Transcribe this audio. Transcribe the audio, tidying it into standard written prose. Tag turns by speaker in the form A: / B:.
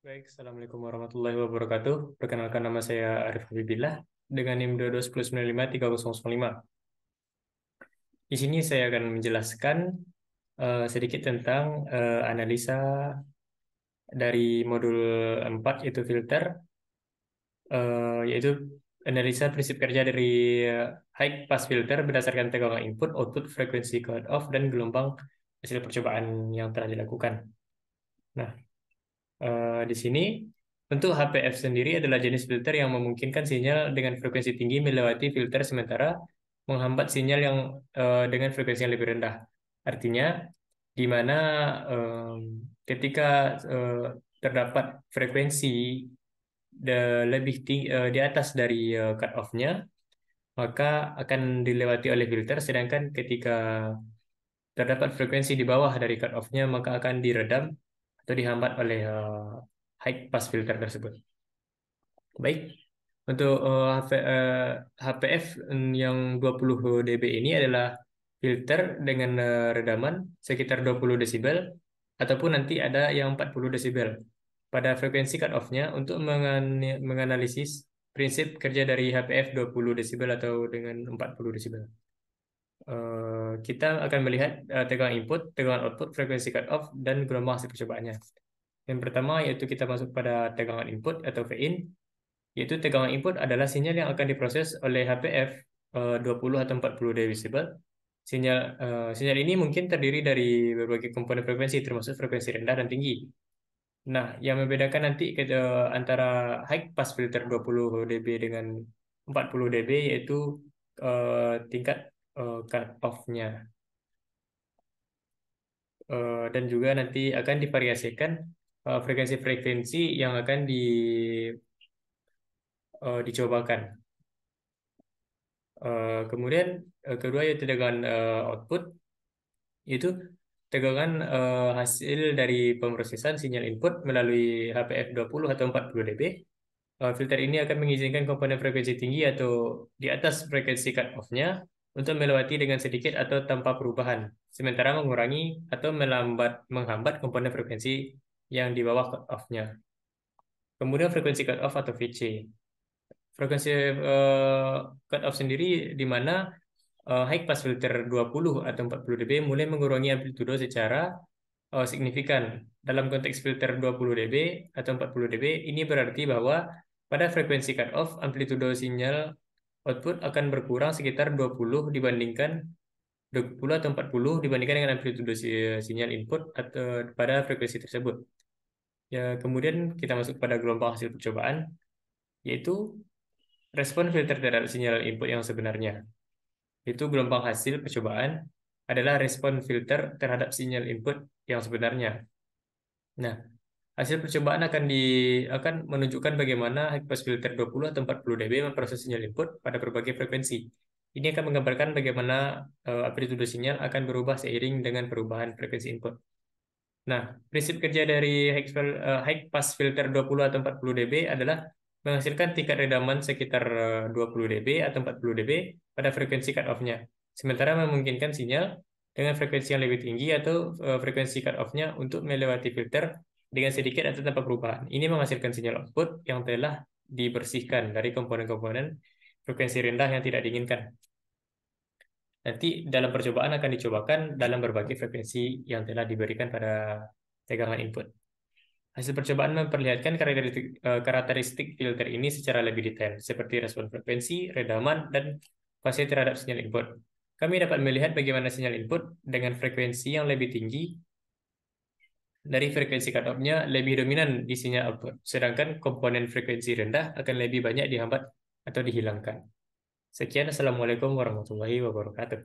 A: Baik, Assalamualaikum warahmatullahi wabarakatuh. Perkenalkan nama saya Arif Habibillah dengan NIM 2219305. Di sini saya akan menjelaskan sedikit tentang analisa dari modul 4 yaitu filter, yaitu analisa prinsip kerja dari high pass filter berdasarkan tegangan input, output, frekuensi cut off, dan gelombang hasil percobaan yang telah dilakukan. Nah, di sini, untuk HPF sendiri adalah jenis filter yang memungkinkan sinyal dengan frekuensi tinggi melewati filter sementara menghambat sinyal yang dengan frekuensi yang lebih rendah. Artinya, di mana ketika eh, terdapat frekuensi lebih tinggi di atas dari cut off-nya, maka akan dilewati oleh filter, sedangkan ketika terdapat frekuensi di bawah dari cut off-nya, maka akan diredam atau dihambat oleh high pass filter tersebut. Baik, untuk HPF yang 20 dB ini adalah filter dengan redaman sekitar 20 desibel ataupun nanti ada yang 40 desibel pada frekuensi cut off-nya untuk menganalisis prinsip kerja dari HPF 20 desibel atau dengan 40 desibel. Kita akan melihat tegangan input, tegangan output, frekuensi cut off, dan gelombang hasil percobaannya. Yang pertama yaitu kita masuk pada tegangan input atau Vin, yaitu tegangan input adalah sinyal yang akan diproses oleh HPF 20 atau 40 desibel. Sinyal ini mungkin terdiri dari berbagai komponen frekuensi termasuk frekuensi rendah dan tinggi. Nah, yang membedakan nanti antara high pass filter 20 dB dengan 40 dB yaitu tingkat cut off-nya. Dan juga nanti akan divariasikan frekuensi-frekuensi yang akan dicobakan. Kemudian kedua yaitu dengan output, yaitu tegangan hasil dari pemrosesan sinyal input melalui HPF 20 atau 40 dB. Filter ini akan mengizinkan komponen frekuensi tinggi atau di atas frekuensi cut off-nya untuk melewati dengan sedikit atau tanpa perubahan, sementara mengurangi atau menghambat komponen frekuensi yang di bawah cut off-nya. Kemudian frekuensi cut off atau VC. Frekuensi cut off sendiri di mana high pass filter 20 atau 40 dB mulai mengurangi amplitudo secara signifikan. Dalam konteks filter 20 dB atau 40 dB, ini berarti bahwa pada frekuensi cut off, amplitudo sinyal output akan berkurang sekitar 20 atau 40 dibandingkan dengan amplitudo sinyal input atau pada frekuensi tersebut. Ya, kemudian kita masuk pada gelombang hasil percobaan, yaitu respon filter terhadap sinyal input yang sebenarnya. Itu gelombang hasil percobaan adalah respon filter terhadap sinyal input yang sebenarnya. Nah, hasil percobaan akan menunjukkan bagaimana high pass filter 20 atau 40 dB memproses sinyal input pada berbagai frekuensi. Ini akan menggambarkan bagaimana amplitudo sinyal akan berubah seiring dengan perubahan frekuensi input. Nah, prinsip kerja dari high pass filter 20 atau 40 dB adalah menghasilkan tingkat redaman sekitar 20 dB atau 40 dB pada frekuensi cut off-nya. Sementara memungkinkan sinyal dengan frekuensi yang lebih tinggi atau frekuensi cut off-nya untuk melewati filter dengan sedikit atau tanpa perubahan. Ini menghasilkan sinyal output yang telah dibersihkan dari komponen-komponen frekuensi rendah yang tidak diinginkan. Nanti dalam percobaan akan dicobakan dalam berbagai frekuensi yang telah diberikan pada tegangan input. Hasil percobaan memperlihatkan karakteristik filter ini secara lebih detail, seperti respon frekuensi, redaman, dan fase terhadap sinyal input. Kami dapat melihat bagaimana sinyal input dengan frekuensi yang lebih tinggi dari frekuensi cut off-nya lebih dominan di sinyal output, sedangkan komponen frekuensi rendah akan lebih banyak dihambat atau dihilangkan. Sekian, Assalamualaikum warahmatullahi wabarakatuh.